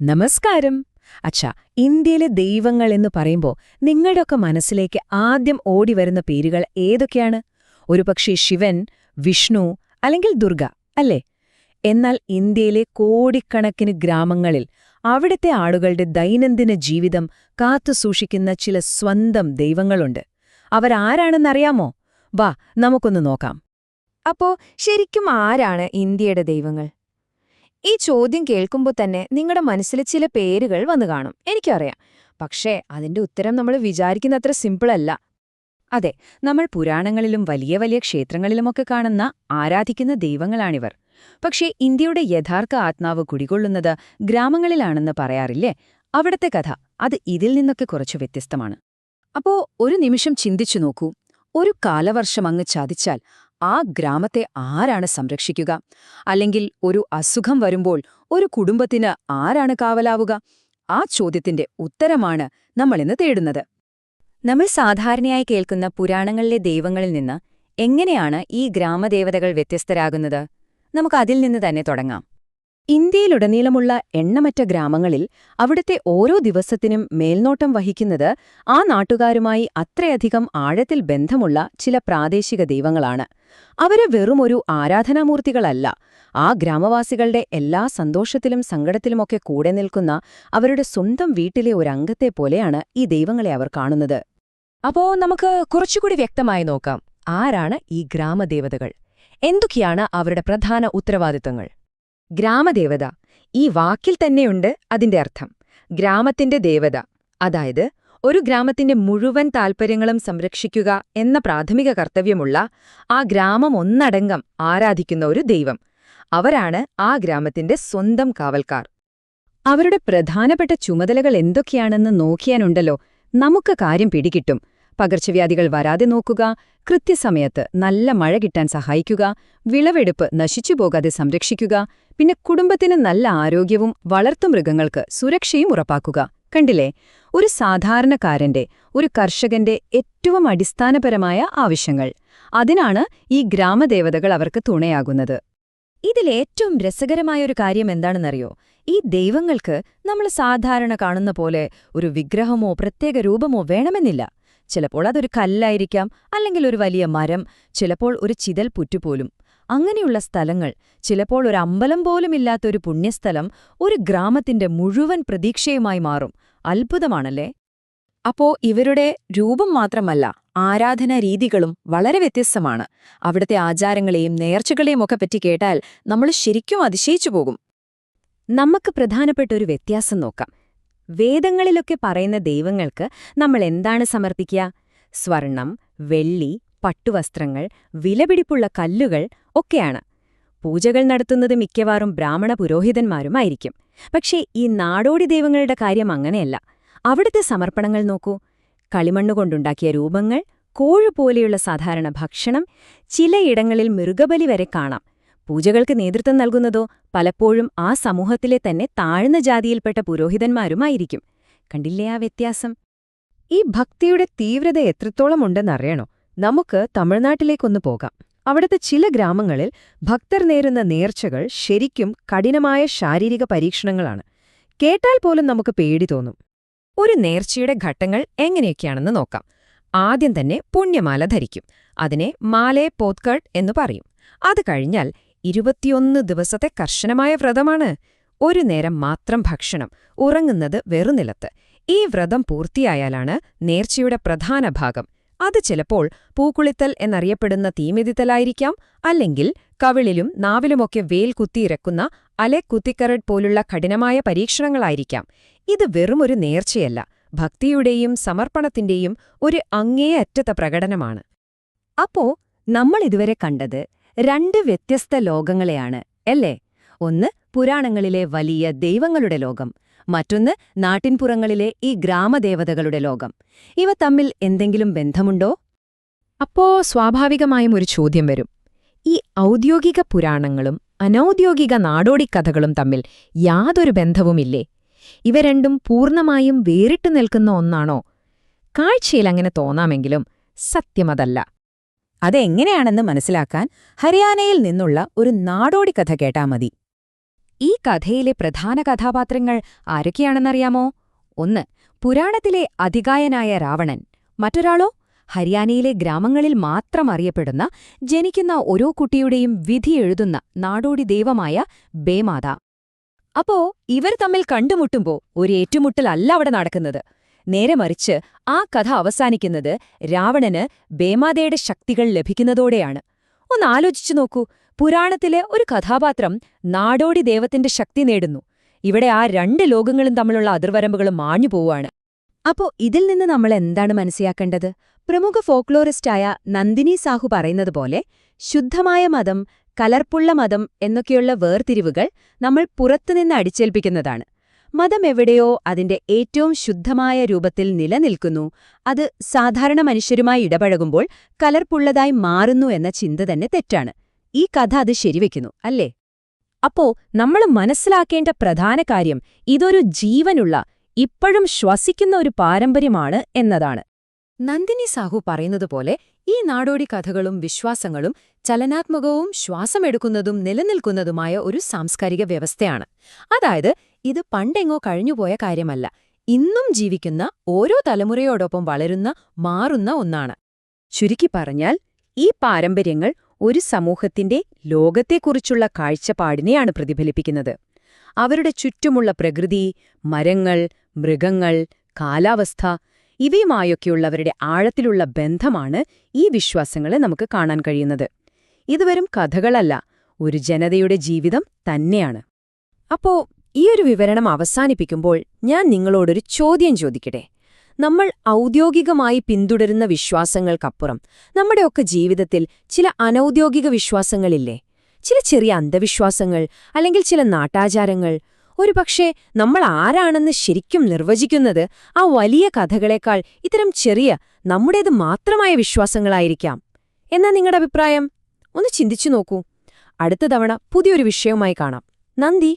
നമസ്കാരം. അച്ഛാ, ഇന്ത്യയിലെ ദൈവങ്ങൾ എന്ന് പറയുമ്പോൾ നിങ്ങളുടെയൊക്കെ മനസ്സിലേക്ക് ആദ്യം ഓടിവരുന്ന പേരുകൾ ഏതൊക്കെയാണ്? ഒരുപക്ഷേ ശിവൻ, വിഷ്ണു അല്ലെങ്കിൽ ദുർഗ, അല്ലേ? എന്നാൽ ഇന്ത്യയിലെ കോടിക്കണക്കിന് ഗ്രാമങ്ങളിൽ അവിടുത്തെ ആളുകളുടെ ദൈനംദിന ജീവിതം കാത്തുസൂക്ഷിക്കുന്ന ചില സ്വന്തം ദൈവങ്ങളുണ്ട്. അവരാരാണെന്നറിയാമോ? വാ, നമുക്കൊന്ന് നോക്കാം. അപ്പോ ശരിക്കും ആരാണ് ഇന്ത്യയുടെ ദൈവങ്ങൾ? ഈ ചോദ്യം കേൾക്കുമ്പോൾ തന്നെ നിങ്ങളുടെ മനസ്സിൽ ചില പേരുകൾ വന്നു കാണും, എനിക്കറിയാം. പക്ഷേ അതിന്റെ ഉത്തരം നമ്മൾ വിചാരിക്കുന്നത്ര സിമ്പിളല്ല. അതെ, നമ്മൾ പുരാണങ്ങളിലും വലിയ വലിയ ക്ഷേത്രങ്ങളിലുമൊക്കെ കാണുന്ന ആരാധിക്കുന്ന ദൈവങ്ങളാണിവർ. പക്ഷേ ഇന്ത്യയുടെ യഥാർത്ഥ ആത്മാവ് കുടികൊള്ളുന്നത് ഗ്രാമങ്ങളിലാണെന്ന് പറയാറില്ലേ? അവിടത്തെ കഥ അത് ഇതിൽ നിന്നൊക്കെ കുറച്ചു വ്യത്യസ്തമാണ്. അപ്പോ ഒരു നിമിഷം ചിന്തിച്ചു നോക്കൂ. ഒരു കാലവർഷം അങ്ങ് ചതിച്ചാൽ ആ ഗ്രാമത്തെ ആരാണ് സംരക്ഷിക്കുക? അല്ലെങ്കിൽ ഒരു അസുഖം വരുമ്പോൾ ഒരു കുടുംബത്തിന് ആരാണ് കാവലാവുക? ആ ചോദ്യത്തിന്റെ ഉത്തരമാണ് നമ്മളിന്ന് തേടുന്നത്. നമ്മൾ സാധാരണയായി കേൾക്കുന്ന പുരാണങ്ങളിലെ ദൈവങ്ങളിൽ നിന്ന് എങ്ങനെയാണ് ഈ ഗ്രാമദേവതകൾ വ്യത്യസ്തരാകുന്നത്? നമുക്കതിൽ നിന്ന് തന്നെ തുടങ്ങാം. ഇന്ത്യയിലുടനീളമുള്ള എണ്ണമറ്റ ഗ്രാമങ്ങളിൽ അവിടുത്തെ ഓരോ ദിവസത്തിനും മേൽനോട്ടം വഹിക്കുന്നത് ആ നാട്ടുകാരുമായി അത്രയധികം ആഴത്തിൽ ബന്ധമുള്ള ചില പ്രാദേശിക ദൈവങ്ങളാണ്. അവര് വെറുമൊരു ആരാധനാമൂർത്തികളല്ല. ആ ഗ്രാമവാസികളുടെ എല്ലാ സന്തോഷത്തിലും സങ്കടത്തിലുമൊക്കെ കൂടെ നിൽക്കുന്ന അവരുടെ സ്വന്തം വീട്ടിലെ ഒരംഗത്തെ പോലെയാണ് ഈ ദൈവങ്ങളെ അവർ കാണുന്നത്. അപ്പോ നമുക്ക് കുറച്ചുകൂടി വ്യക്തമായി നോക്കാം. ആരാണ് ഈ ഗ്രാമദേവതകൾ? എന്തൊക്കെയാണ് അവരുടെ പ്രധാന ഉത്തരവാദിത്തങ്ങൾ? ഗ്രാമദേവത, ഈ വാക്കിൽ തന്നെയുണ്ട് അതിന്റെ അർത്ഥം. ഗ്രാമത്തിന്റെ ദേവത, അതായത് ഒരു ഗ്രാമത്തിന്റെ മുഴുവൻ താൽപ്പര്യങ്ങളും സംരക്ഷിക്കുക എന്ന പ്രാഥമിക കർത്തവ്യമുള്ള ആ ഗ്രാമം ഒന്നടങ്കം ആരാധിക്കുന്ന ഒരു ദൈവം. അവരാണ് ആ ഗ്രാമത്തിന്റെ സ്വന്തം കാവൽക്കാർ. അവരുടെ പ്രധാനപ്പെട്ട ചുമതലകൾ എന്തൊക്കെയാണെന്ന് നോക്കിയാനുണ്ടല്ലോ നമുക്ക് കാര്യം പിടികിട്ടും. പകർച്ചവ്യാധികൾ വരാതെ നോക്കുക, കൃത്യസമയത്ത് നല്ല മഴ കിട്ടാൻ സഹായിക്കുക, വിളവെടുപ്പ് നശിച്ചുപോകാതെ സംരക്ഷിക്കുക, പിന്നെ കുടുംബത്തിന് നല്ല ആരോഗ്യവും വളർത്തുമൃഗങ്ങൾക്ക് സുരക്ഷയും ഉറപ്പാക്കുക. കണ്ടില്ലേ? ഒരു സാധാരണക്കാരന്റെ, ഒരു കർഷകന്റെ ഏറ്റവും അടിസ്ഥാനപരമായ ആവശ്യങ്ങൾ. അതിനാണ് ഈ ഗ്രാമദേവതകൾ അവർക്ക് തുണയാകുന്നത്. ഇതിലേറ്റവും രസകരമായൊരു കാര്യം എന്താണെന്നറിയോ? ഈ ദൈവങ്ങൾക്ക് നമ്മൾ സാധാരണ കാണുന്ന പോലെ ഒരു വിഗ്രഹമോ പ്രത്യേക രൂപമോ വേണമെന്നില്ല. ചിലപ്പോൾ അതൊരു കല്ലായിരിക്കാം, അല്ലെങ്കിൽ ഒരു വലിയ മരം, ചിലപ്പോൾ ഒരു ചിതൽ പുറ്റുപോലും. അങ്ങനെയുള്ള സ്ഥലങ്ങൾ, ചിലപ്പോൾ ഒരു അമ്പലം പോലുമില്ലാത്തൊരു പുണ്യസ്ഥലം, ഒരു ഗ്രാമത്തിന്റെ മുഴുവൻ പ്രതീക്ഷയുമായി മാറും. അത്ഭുതമാണല്ലേ? അപ്പോ ഇവരുടെ രൂപം മാത്രമല്ല, ആരാധനാ രീതികളും വളരെ വ്യത്യസ്തമാണ്. അവിടുത്തെ ആചാരങ്ങളെയും നേർച്ചകളെയും ഒക്കെ പറ്റി കേട്ടാൽ നമ്മൾ ശരിക്കും അതിശയിച്ചു പോകും. നമുക്ക് പ്രധാനപ്പെട്ട ഒരു വ്യത്യാസം നോക്കാം. വേദങ്ങളിലൊക്കെ പറയുന്ന ദൈവങ്ങൾക്ക് നമ്മൾ എന്താണ് സമർപ്പിക്കുക? സ്വർണം, വെള്ളി, പട്ടുവസ്ത്രങ്ങൾ, വിലപിടിപ്പുള്ള കല്ലുകൾ ഒക്കെയാണ്. പൂജകൾ നടത്തുന്നത് മിക്കവാറും ബ്രാഹ്മണ പുരോഹിതന്മാരുമായിരിക്കും. പക്ഷേ ഈ നാടോടി ദൈവങ്ങളുടെ കാര്യം അങ്ങനെയല്ല. അവിടുത്തെ സമർപ്പണങ്ങൾ നോക്കൂ. കളിമണ്ണുകൊണ്ടുണ്ടാക്കിയ രൂപങ്ങൾ, കോഴുപോലെയുള്ള സാധാരണ ഭക്ഷണം, ചിലയിടങ്ങളിൽ മൃഗബലി വരെ കാണാം. പൂജകൾക്ക് നേതൃത്വം നൽകുന്നതോ പലപ്പോഴും ആ സമൂഹത്തിലെ തന്നെ താഴ്ന്ന ജാതിയിൽപ്പെട്ട പുരോഹിതന്മാരുമായിരിക്കും. കണ്ടില്ലേ ആ വ്യത്യാസം? ഈ ഭക്തിയുടെ തീവ്രത എത്രത്തോളം ഉണ്ടെന്നറിയണോ? നമുക്ക് തമിഴ്നാട്ടിലേക്കൊന്ന് പോകാം. അവിടുത്തെ ചില ഗ്രാമങ്ങളിൽ ഭക്തർ നേരുന്ന നേർച്ചകൾ ശരിക്കും കഠിനമായ ശാരീരിക പരീക്ഷണങ്ങളാണ്. കേട്ടാൽ പോലും നമുക്ക് പേടി തോന്നും. ഒരു നേർച്ചയുടെ ഘട്ടങ്ങൾ എങ്ങനെയൊക്കെയാണെന്ന് നോക്കാം. ആദ്യം തന്നെ പുണ്യമാല ധരിക്കും. അതിനെ മാലേ പോത്കട്ട് എന്നു പറയും. അത് കഴിഞ്ഞാൽ 21 ദിവസത്തെ കർശനമായ വ്രതമാണ്. ഒരു നേരം മാത്രം ഭക്ഷണം, ഉറങ്ങുന്നത് വെറുനിലത്ത്. ഈ വ്രതം പൂർത്തിയായാലാണ് നേർച്ചയുടെ പ്രധാന ഭാഗം. അത് ചിലപ്പോൾ പൂക്കുളിത്തൽ എന്നറിയപ്പെടുന്ന തീമെതിത്തലായിരിക്കാം, അല്ലെങ്കിൽ കവിളിലും നാവിലുമൊക്കെ വേൽ കുത്തിയിറക്കുന്ന കുത്തിക്കരട് പോലുള്ള കഠിനമായ പരീക്ഷണങ്ങളായിരിക്കാം. ഇത് വെറുമൊരു നേർച്ചയല്ല, ഭക്തിയുടെയും സമർപ്പണത്തിന്റെയും ഒരു അങ്ങേയറ്റത്ത പ്രകടനമാണ്. അപ്പോ നമ്മളിതുവരെ കണ്ടത് രണ്ട് വ്യത്യസ്ത ലോകങ്ങളെയാണ്, അല്ലേ? ഒന്ന് പുരാണങ്ങളിലെ വലിയ ദൈവങ്ങളുടെ ലോകം, മറ്റൊന്ന് നാട്ടിൻപുറങ്ങളിലെ ഈ ഗ്രാമദേവതകളുടെ ലോകം. ഇവ തമ്മിൽ എന്തെങ്കിലും ബന്ധമുണ്ടോ? അപ്പോ സ്വാഭാവികമായും ഒരു ചോദ്യം വരും. ഈ ഔദ്യോഗിക പുരാണങ്ങളും അനൗദ്യോഗിക നാടോടിക്കഥകളും തമ്മിൽ യാതൊരു ബന്ധവുമില്ലേ? ഇവ രണ്ടും പൂർണ്ണമായും വേറിട്ടു നിൽക്കുന്ന ഒന്നാണോ? കാഴ്ചയിൽ അങ്ങനെ തോന്നാമെങ്കിലും സത്യമതല്ല. അതെങ്ങനെയാണെന്ന് മനസ്സിലാക്കാൻ ഹരിയാനയിൽ നിന്നുള്ള ഒരു നാടോടിക്കഥ കേട്ടാ മതി. ഈ കഥയിലെ പ്രധാന കഥാപാത്രങ്ങൾ ആരൊക്കെയാണെന്നറിയാമോ? ഒന്ന്, പുരാണത്തിലെ അതികായനായ രാവണൻ. മറ്റൊരാളോ? ഹരിയാനയിലെ ഗ്രാമങ്ങളിൽ മാത്രം അറിയപ്പെടുന്ന, ജനിക്കുന്ന ഓരോ കുട്ടിയുടെയും വിധി എഴുതുന്ന നാടോടി ദൈവമായ ബേമാത. അപ്പോ ഇവർ തമ്മിൽ കണ്ടുമുട്ടുമ്പോ ഒരു ഏറ്റുമുട്ടലല്ല അവിടെ നടക്കുന്നത്. നേരെ മറിച്ച് ആ കഥ അവസാനിക്കുന്നത് രാവണന് ബേമാതയുടെ ശക്തികൾ ലഭിക്കുന്നതോടെയാണ്. ഒന്നാലോചിച്ചു നോക്കൂ, പുരാണത്തിലെ ഒരു കഥാപാത്രം നാടോടി ദൈവത്തിന്റെ ശക്തി നേടുന്നു. ഇവിടെ ആ രണ്ട് ലോകങ്ങളും തമ്മിലുള്ള അതിർവരമ്പുകളും മാഞ്ഞു പോവാണ്. അപ്പോ ഇതിൽ നിന്ന് നമ്മൾ എന്താണ് മനസ്സിലാക്കേണ്ടത്? പ്രമുഖ ഫോക്ലോറിസ്റ്റായ നന്ദിനി സാഹു പറയുന്നതുപോലെ, ശുദ്ധമായ മതം, കലർപ്പുള്ള മതം എന്നൊക്കെയുള്ള വേർതിരിവുകൾ നമ്മൾ പുറത്തുനിന്ന് അടിച്ചേൽപ്പിക്കുന്നതാണ്. മതം എവിടെയോ അതിന്റെ ഏറ്റവും ശുദ്ധമായ രൂപത്തിൽ നിലനിൽക്കുന്നു, അത് സാധാരണ മനുഷ്യരുമായി ഇടപഴകുമ്പോൾ കലർപ്പുള്ളതായി മാറുന്നു എന്ന ചിന്ത തന്നെ തെറ്റാണ്. ഈ കഥ അത് ശരിവെക്കുന്നു, അല്ലേ? അപ്പോ നമ്മൾ മനസ്സിലാക്കേണ്ട പ്രധാന കാര്യം ഇതൊരു ജീവനുള്ള, ഇപ്പോഴും ശ്വസിക്കുന്ന ഒരു പാരമ്പര്യമാണ് എന്നതാണ്. നന്ദിനി സാഹു പറയുന്നതുപോലെ ഈ നാടോടി കഥകളും വിശ്വാസങ്ങളും ചലനാത്മകവും ശ്വാസമെടുക്കുന്നതും നിലനിൽക്കുന്നതുമായ ഒരു സാംസ്കാരിക വ്യവസ്ഥയാണ്. അതായത് ഇത് പണ്ടെങ്ങോ കഴിഞ്ഞുപോയ കാര്യമല്ല, ഇന്നും ജീവിക്കുന്ന ഓരോ തലമുറയോടൊപ്പം വളരുന്ന, മാറുന്ന ഒന്നാണ്. ചുരുക്കി പറഞ്ഞാൽ ഈ പാരമ്പര്യങ്ങൾ ഒരു സമൂഹത്തിന്റെ ലോകത്തെക്കുറിച്ചുള്ള കാഴ്ചപ്പാടിനെയാണ് പ്രതിഫലിപ്പിക്കുന്നത്. അവരുടെ ചുറ്റുമുള്ള പ്രകൃതി, മരങ്ങൾ, മൃഗങ്ങൾ, കാലാവസ്ഥ ഇവയുമായൊക്കെയുള്ളവരുടെ ആഴത്തിലുള്ള ബന്ധമാണ് ഈ വിശ്വാസങ്ങളെ നമുക്ക് കാണാൻ കഴിയുന്നത്. ഇത് വെറും കഥകളല്ല, ഒരു ജനതയുടെ ജീവിതം തന്നെയാണ്. അപ്പോ ഈയൊരു വിവരണം അവസാനിപ്പിക്കുമ്പോൾ ഞാൻ നിങ്ങളോടൊരു ചോദ്യം ചോദിക്കട്ടെ. നമ്മൾ ഔദ്യോഗികമായി പിന്തുടരുന്ന വിശ്വാസങ്ങൾക്കപ്പുറം നമ്മുടെയൊക്കെ ജീവിതത്തിൽ ചില അനൗദ്യോഗിക വിശ്വാസങ്ങളില്ലേ? ചില ചെറിയ അന്ധവിശ്വാസങ്ങൾ, അല്ലെങ്കിൽ ചില നാട്ടാചാരങ്ങൾ. ഒരുപക്ഷേ നമ്മൾ ആരാണെന്ന് ശരിക്കും നിർവചിക്കുന്നത് ആ വലിയ കഥകളേക്കാൾ ഇത്തരം ചെറിയ, നമ്മുടേത് മാത്രമായ വിശ്വാസങ്ങളായിരിക്കാം. എന്നാ നിങ്ങളുടെ അഭിപ്രായം? ഒന്ന് ചിന്തിച്ചു നോക്കൂ. അടുത്ത തവണ പുതിയൊരു വിഷയവുമായി കാണാം. നന്ദി.